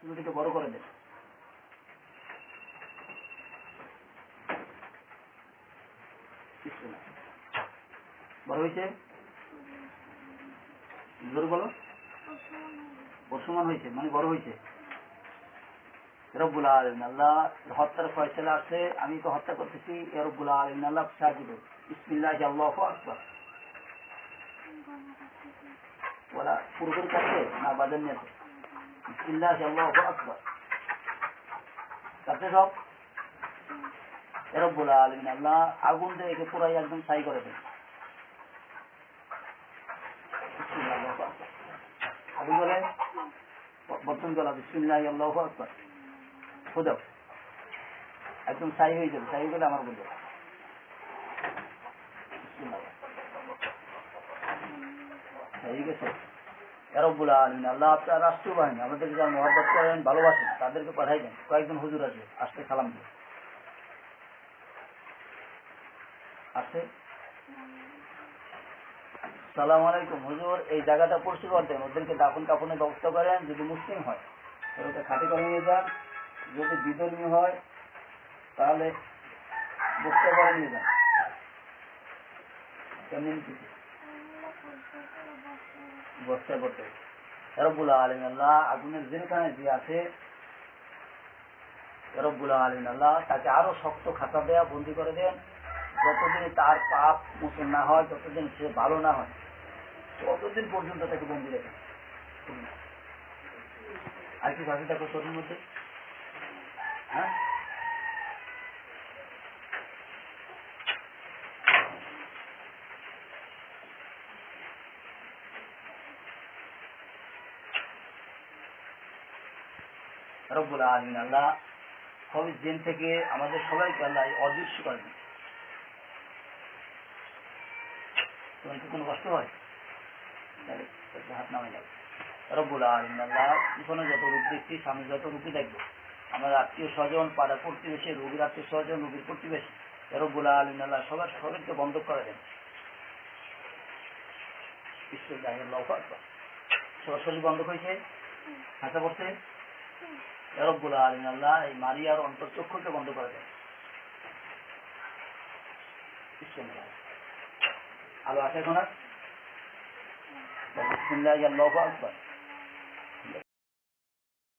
চুলটিকে বড় করে দেন। বড় হয়েছে, জোর বলো। বর্ষমান হয়েছে মানে বড় হয়েছে। রব্বুল আলামিন আল্লাহ হত্যার ফয়সালা আছে, আমি তো হত্যা করতেছি, রব্বুল আলামিন আল্লাহ সাহায্য করুন। বিসমিল্লাহি আল্লাহু আকবার। ওরা পুরোপুরি কাছে না বাজার নিয়ে আছে? বিসমিল্লাহি আল্লাহু আকবার কাছে সব। রব্বুল আলামিন আল্লাহ আগুন দিয়ে একে পুরাই একদম ছাই করে দেন। আগুন বলে বর্তন জ্বলা। বিসমিল্লাহি আল্লাহু আকবার খোদাও একদম ছাই হয়ে যাবে। ছাই গেলে আমার বলবে হয়ে গেছে। রব্বুল আলামিন আল্লাহ আপনার রাষ্ট্রীয় বাহিনী আমাদেরকে যারা মহব্বত করেন ভালোবাসেন তাদেরকে পাঠাই দেন। কয়েকজন হুজুর আছে, আসতে সালাম দিয়ে আসে। সালাম আলাইকুম হুজুর, এই জায়গাটা পরিষ্কার দেন, ওদেরকে দাফন কাফনের ব্যবস্থা করেন। যদি মুসলিম হয় ওদেরকে খাটে করে নিয়ে যান, যদি বিধর্মী হয় তাহলে বসতে করে নিয়ে যান। কেমনি বসতে করতে। রব্বুল আলামিন আল্লাহ আগুনের জেলখানে যে আছে, রব্বুল আলামিন আল্লাহ তাকে আরো শক্ত খাতা দেয়া বন্দি করে দেন। যতদিন তার পাপ মোচন না হয়, যতদিন সে ভালো না হয়, ততদিন পর্যন্ত তাকে বন্দি রেখে। আর কি ভাবি থাকো শরীরের মধ্যে? হ্যাঁ, রব্বুল আলামিন আল্লাহ সবই জেন থেকে আমাদের সবাইকে আল্লাহ অদৃশ্য করেন। তোমার কি কোনো কষ্ট হয়? হাত নামে যাবে। রব্বুল আলামিন আল্লাহ জীবনে যত রূপ দেখছি, সামনে যত রূপই দেখবো, আমার আত্মীয় স্বজন, পাড়া প্রতিবেশী, রোগীর আত্মীয় স্বজন, রোগীর প্রতিবেশী, রব্বুল আলামিন আল্লাহ সবার শরীরকে বন্ধ করে দেন। সবার শরীর বন্ধ হয়েছে, হাসা পড়ছে। রব্বুল আলামিন আল্লাহ এই মারিয়ার অন্তর্চক্ষুকে বন্ধ করে দেন। আলো আসে এখন আর? বিসমিল্লাহি আল্লাহু আকবার।